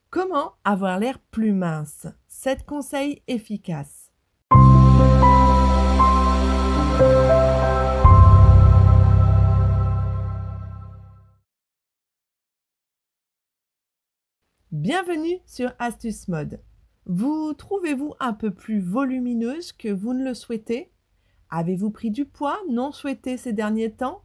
Comment avoir l'air plus mince? 7 conseils efficaces. Bienvenue sur Astuce Mode. Vous trouvez-vous un peu plus volumineuse que vous ne le souhaitez? Avez-vous pris du poids non souhaité ces derniers temps?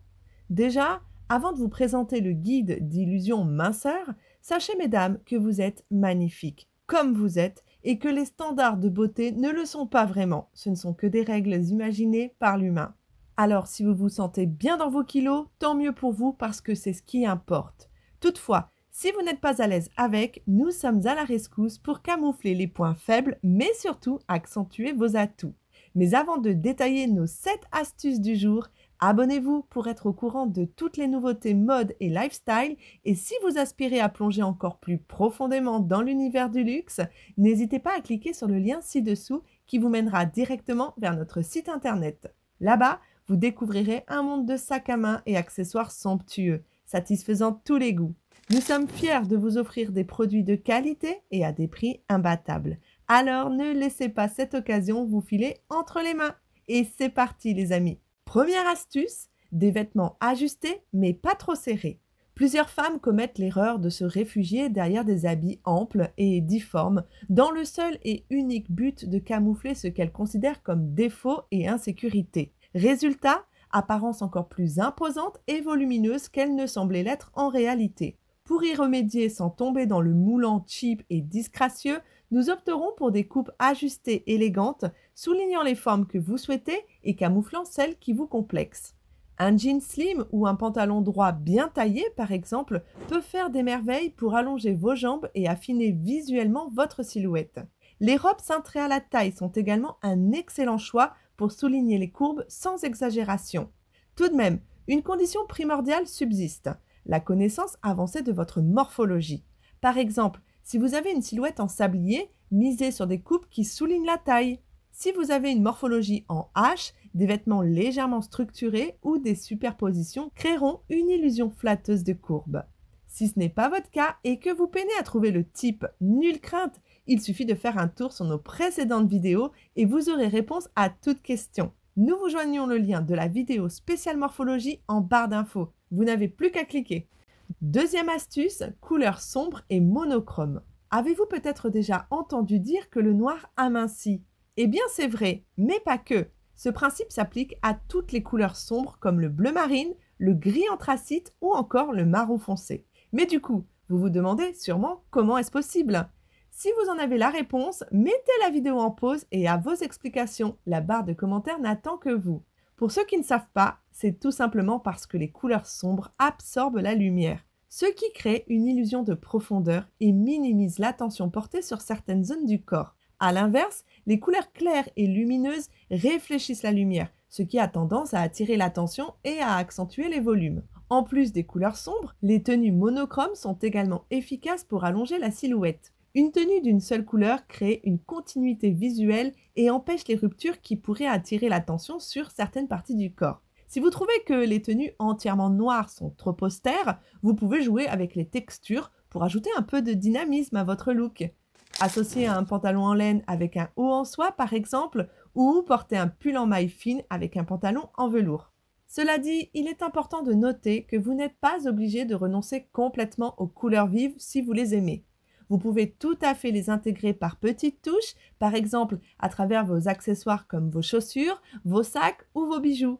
Déjà, avant de vous présenter le guide d'illusion minceur, sachez mesdames que vous êtes magnifiques, comme vous êtes, et que les standards de beauté ne le sont pas vraiment. Ce ne sont que des règles imaginées par l'humain. Alors, si vous vous sentez bien dans vos kilos, tant mieux pour vous parce que c'est ce qui importe. Toutefois, si vous n'êtes pas à l'aise avec, nous sommes à la rescousse pour camoufler les points faibles, mais surtout accentuer vos atouts. Mais avant de détailler nos 7 astuces du jour, abonnez-vous pour être au courant de toutes les nouveautés mode et lifestyle. Et si vous aspirez à plonger encore plus profondément dans l'univers du luxe, n'hésitez pas à cliquer sur le lien ci-dessous qui vous mènera directement vers notre site internet. Là-bas, vous découvrirez un monde de sacs à main et accessoires somptueux, satisfaisant tous les goûts. Nous sommes fiers de vous offrir des produits de qualité et à des prix imbattables. Alors ne laissez pas cette occasion vous filer entre les mains. Et c'est parti les amis. Première astuce, des vêtements ajustés mais pas trop serrés. Plusieurs femmes commettent l'erreur de se réfugier derrière des habits amples et difformes dans le seul et unique but de camoufler ce qu'elles considèrent comme défaut et insécurité. Résultat, apparence encore plus imposante et volumineuse qu'elle ne semblait l'être en réalité. Pour y remédier sans tomber dans le moulant cheap et disgracieux, nous opterons pour des coupes ajustées élégantes, soulignant les formes que vous souhaitez et camouflant celles qui vous complexent. Un jean slim ou un pantalon droit bien taillé, par exemple, peut faire des merveilles pour allonger vos jambes et affiner visuellement votre silhouette. Les robes cintrées à la taille sont également un excellent choix pour souligner les courbes sans exagération. Tout de même, une condition primordiale subsiste, la connaissance avancée de votre morphologie. Par exemple, si vous avez une silhouette en sablier, misez sur des coupes qui soulignent la taille. Si vous avez une morphologie en H, des vêtements légèrement structurés ou des superpositions créeront une illusion flatteuse de courbe. Si ce n'est pas votre cas et que vous peinez à trouver le type, nulle crainte, il suffit de faire un tour sur nos précédentes vidéos et vous aurez réponse à toutes questions. Nous vous joignons le lien de la vidéo spéciale morphologie en barre d'infos. Vous n'avez plus qu'à cliquer. Deuxième astuce, couleur sombre et monochrome. Avez-vous peut-être déjà entendu dire que le noir amincit? Eh bien c'est vrai, mais pas que. Ce principe s'applique à toutes les couleurs sombres comme le bleu marine, le gris anthracite ou encore le marron foncé. Mais du coup, vous vous demandez sûrement comment est-ce possible? Si vous en avez la réponse, mettez la vidéo en pause et à vos explications. La barre de commentaires n'attend que vous. Pour ceux qui ne savent pas, c'est tout simplement parce que les couleurs sombres absorbent la lumière, ce qui crée une illusion de profondeur et minimise l'attention portée sur certaines zones du corps. A l'inverse, les couleurs claires et lumineuses réfléchissent la lumière, ce qui a tendance à attirer l'attention et à accentuer les volumes. En plus des couleurs sombres, les tenues monochromes sont également efficaces pour allonger la silhouette. Une tenue d'une seule couleur crée une continuité visuelle et empêche les ruptures qui pourraient attirer l'attention sur certaines parties du corps. Si vous trouvez que les tenues entièrement noires sont trop austères, vous pouvez jouer avec les textures pour ajouter un peu de dynamisme à votre look. Associer un pantalon en laine avec un haut en soie par exemple, ou porter un pull en maille fine avec un pantalon en velours. Cela dit, il est important de noter que vous n'êtes pas obligé de renoncer complètement aux couleurs vives si vous les aimez. Vous pouvez tout à fait les intégrer par petites touches, par exemple à travers vos accessoires comme vos chaussures, vos sacs ou vos bijoux.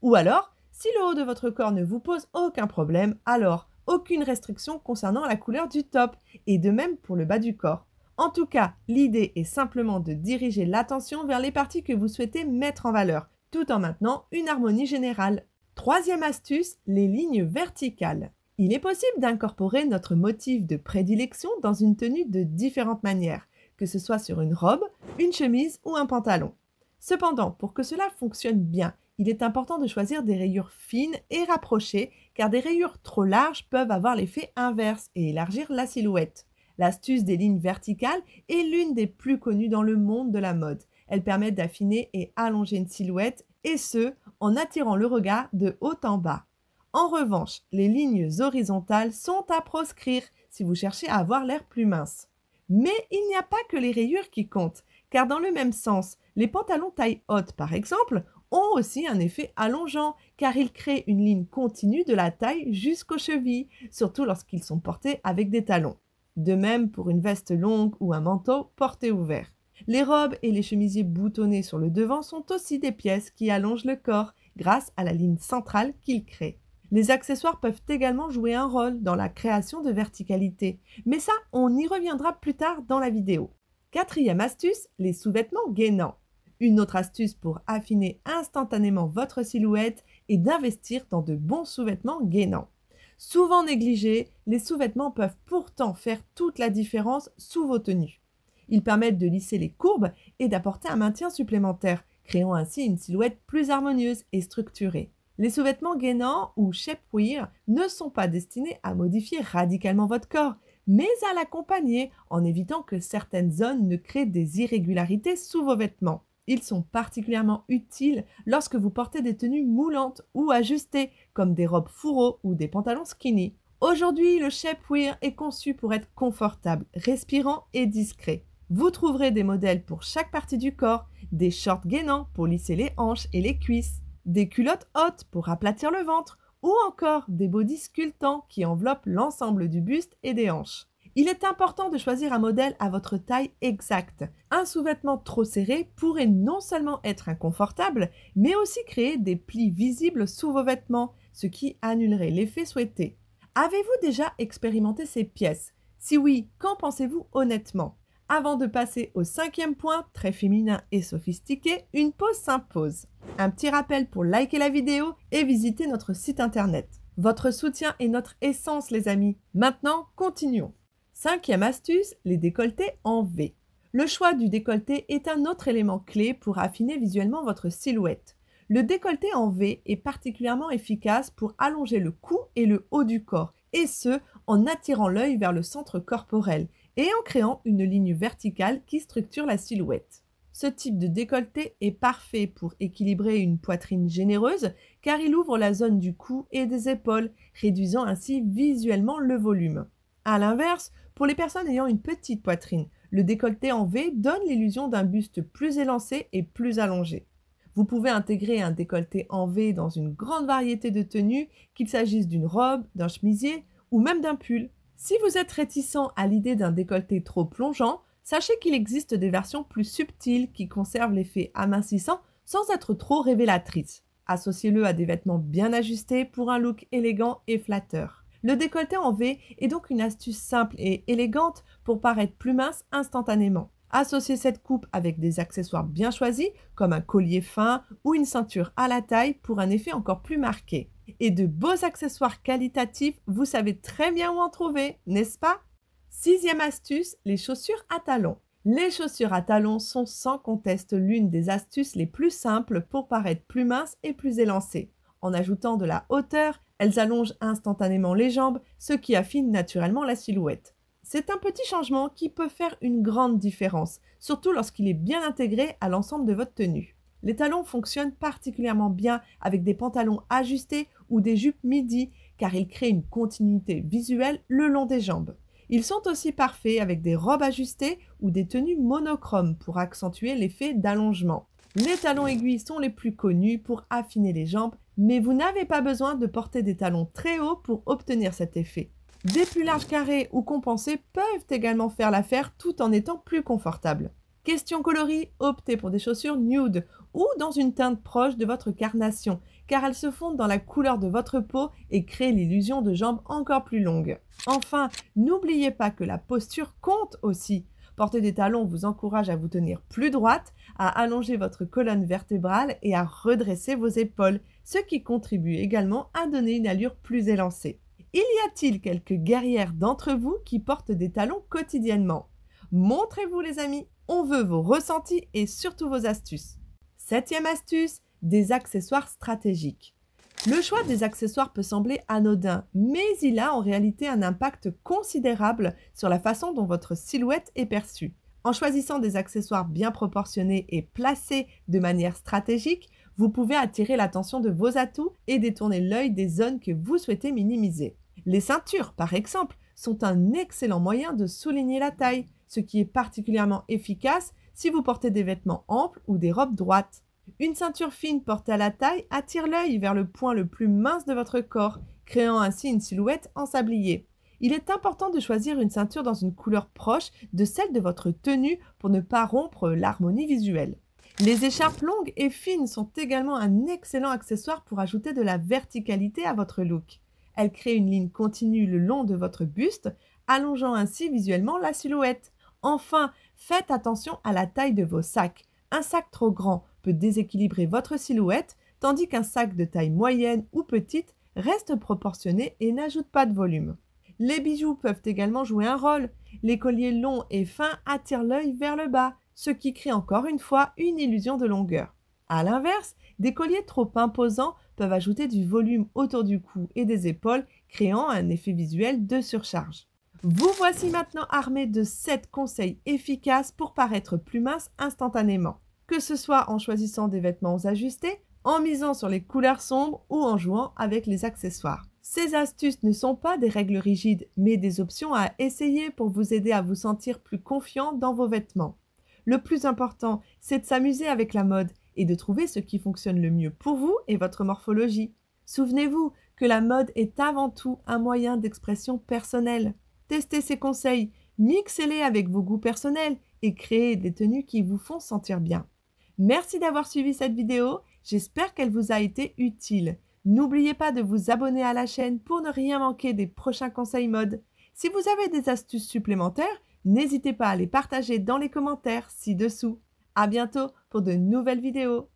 Ou alors, si le haut de votre corps ne vous pose aucun problème, alors aucune restriction concernant la couleur du top, et de même pour le bas du corps. En tout cas, l'idée est simplement de diriger l'attention vers les parties que vous souhaitez mettre en valeur, tout en maintenant une harmonie générale. Troisième astuce, les lignes verticales. Il est possible d'incorporer notre motif de prédilection dans une tenue de différentes manières, que ce soit sur une robe, une chemise ou un pantalon. Cependant, pour que cela fonctionne bien, il est important de choisir des rayures fines et rapprochées, car des rayures trop larges peuvent avoir l'effet inverse et élargir la silhouette. L'astuce des lignes verticales est l'une des plus connues dans le monde de la mode. Elles permettent d'affiner et allonger une silhouette, et ce, en attirant le regard de haut en bas. En revanche, les lignes horizontales sont à proscrire si vous cherchez à avoir l'air plus mince. Mais il n'y a pas que les rayures qui comptent, car dans le même sens, les pantalons taille haute par exemple ont aussi un effet allongeant, car ils créent une ligne continue de la taille jusqu'aux chevilles, surtout lorsqu'ils sont portés avec des talons. De même pour une veste longue ou un manteau porté ouvert. Les robes et les chemisiers boutonnés sur le devant sont aussi des pièces qui allongent le corps grâce à la ligne centrale qu'ils créent. Les accessoires peuvent également jouer un rôle dans la création de verticalité, mais ça, on y reviendra plus tard dans la vidéo. Quatrième astuce, les sous-vêtements gainants. Une autre astuce pour affiner instantanément votre silhouette est d'investir dans de bons sous-vêtements gainants. Souvent négligés, les sous-vêtements peuvent pourtant faire toute la différence sous vos tenues. Ils permettent de lisser les courbes et d'apporter un maintien supplémentaire, créant ainsi une silhouette plus harmonieuse et structurée. Les sous-vêtements gainants ou shapewear ne sont pas destinés à modifier radicalement votre corps, mais à l'accompagner en évitant que certaines zones ne créent des irrégularités sous vos vêtements. Ils sont particulièrement utiles lorsque vous portez des tenues moulantes ou ajustées, comme des robes fourreaux ou des pantalons skinny. Aujourd'hui, le shapewear est conçu pour être confortable, respirant et discret. Vous trouverez des modèles pour chaque partie du corps, des shorts gainants pour lisser les hanches et les cuisses, des culottes hautes pour aplatir le ventre, ou encore des bodys sculptants qui enveloppent l'ensemble du buste et des hanches. Il est important de choisir un modèle à votre taille exacte. Un sous-vêtement trop serré pourrait non seulement être inconfortable, mais aussi créer des plis visibles sous vos vêtements, ce qui annulerait l'effet souhaité. Avez-vous déjà expérimenté ces pièces? Si oui, qu'en pensez-vous honnêtement? Avant de passer au cinquième point, très féminin et sophistiqué, une pause s'impose. Un petit rappel pour liker la vidéo et visiter notre site internet. Votre soutien est notre essence les amis. Maintenant, continuons. Cinquième astuce, les décolletés en V. Le choix du décolleté est un autre élément clé pour affiner visuellement votre silhouette. Le décolleté en V est particulièrement efficace pour allonger le cou et le haut du corps, et ce, en attirant l'œil vers le centre corporel et en créant une ligne verticale qui structure la silhouette. Ce type de décolleté est parfait pour équilibrer une poitrine généreuse car il ouvre la zone du cou et des épaules, réduisant ainsi visuellement le volume. A l'inverse, pour les personnes ayant une petite poitrine, le décolleté en V donne l'illusion d'un buste plus élancé et plus allongé. Vous pouvez intégrer un décolleté en V dans une grande variété de tenues, qu'il s'agisse d'une robe, d'un chemisier ou même d'un pull. Si vous êtes réticent à l'idée d'un décolleté trop plongeant, sachez qu'il existe des versions plus subtiles qui conservent l'effet amincissant sans être trop révélatrices. Associez-le à des vêtements bien ajustés pour un look élégant et flatteur. Le décolleté en V est donc une astuce simple et élégante pour paraître plus mince instantanément. Associez cette coupe avec des accessoires bien choisis comme un collier fin ou une ceinture à la taille pour un effet encore plus marqué. Et de beaux accessoires qualitatifs, vous savez très bien où en trouver, n'est-ce pas? Sixième astuce, les chaussures à talons. Les chaussures à talons sont sans conteste l'une des astuces les plus simples pour paraître plus minces et plus élancées. En ajoutant de la hauteur, elles allongent instantanément les jambes, ce qui affine naturellement la silhouette. C'est un petit changement qui peut faire une grande différence, surtout lorsqu'il est bien intégré à l'ensemble de votre tenue. Les talons fonctionnent particulièrement bien avec des pantalons ajustés ou des jupes midi car ils créent une continuité visuelle le long des jambes. Ils sont aussi parfaits avec des robes ajustées ou des tenues monochromes pour accentuer l'effet d'allongement. Les talons aiguilles sont les plus connus pour affiner les jambes, mais vous n'avez pas besoin de porter des talons très hauts pour obtenir cet effet. Des plus larges carrés ou compensés peuvent également faire l'affaire tout en étant plus confortables. Question coloris, optez pour des chaussures nude ou dans une teinte proche de votre carnation, car elles se fondent dans la couleur de votre peau et créent l'illusion de jambes encore plus longues. Enfin, n'oubliez pas que la posture compte aussi. Porter des talons vous encourage à vous tenir plus droite, à allonger votre colonne vertébrale et à redresser vos épaules, ce qui contribue également à donner une allure plus élancée. Y a-t-il quelques guerrières d'entre vous qui portent des talons quotidiennement? Montrez-vous les amis, on veut vos ressentis et surtout vos astuces. Septième astuce, des accessoires stratégiques. Le choix des accessoires peut sembler anodin, mais il a en réalité un impact considérable sur la façon dont votre silhouette est perçue. En choisissant des accessoires bien proportionnés et placés de manière stratégique, Vous pouvez attirer l'attention de vos atouts et détourner l'œil des zones que vous souhaitez minimiser. Les ceintures, par exemple, sont un excellent moyen de souligner la taille, ce qui est particulièrement efficace si vous portez des vêtements amples ou des robes droites. Une ceinture fine portée à la taille attire l'œil vers le point le plus mince de votre corps, créant ainsi une silhouette en sablier. Il est important de choisir une ceinture dans une couleur proche de celle de votre tenue pour ne pas rompre l'harmonie visuelle. Les écharpes longues et fines sont également un excellent accessoire pour ajouter de la verticalité à votre look. Elles créent une ligne continue le long de votre buste, allongeant ainsi visuellement la silhouette. Enfin, faites attention à la taille de vos sacs. Un sac trop grand peut déséquilibrer votre silhouette, tandis qu'un sac de taille moyenne ou petite reste proportionné et n'ajoute pas de volume. Les bijoux peuvent également jouer un rôle. Les colliers longs et fins attirent l'œil vers le bas, ce qui crée encore une fois une illusion de longueur. A l'inverse, des colliers trop imposants peuvent ajouter du volume autour du cou et des épaules, créant un effet visuel de surcharge. Vous voici maintenant armé de 7 conseils efficaces pour paraître plus mince instantanément, que ce soit en choisissant des vêtements ajustés, en misant sur les couleurs sombres ou en jouant avec les accessoires. Ces astuces ne sont pas des règles rigides, mais des options à essayer pour vous aider à vous sentir plus confiant dans vos vêtements. Le plus important, c'est de s'amuser avec la mode et de trouver ce qui fonctionne le mieux pour vous et votre morphologie. Souvenez-vous que la mode est avant tout un moyen d'expression personnelle. Testez ces conseils, mixez-les avec vos goûts personnels et créez des tenues qui vous font sentir bien. Merci d'avoir suivi cette vidéo, j'espère qu'elle vous a été utile. N'oubliez pas de vous abonner à la chaîne pour ne rien manquer des prochains conseils mode. Si vous avez des astuces supplémentaires, n'hésitez pas à les partager dans les commentaires ci-dessous. À bientôt pour de nouvelles vidéos.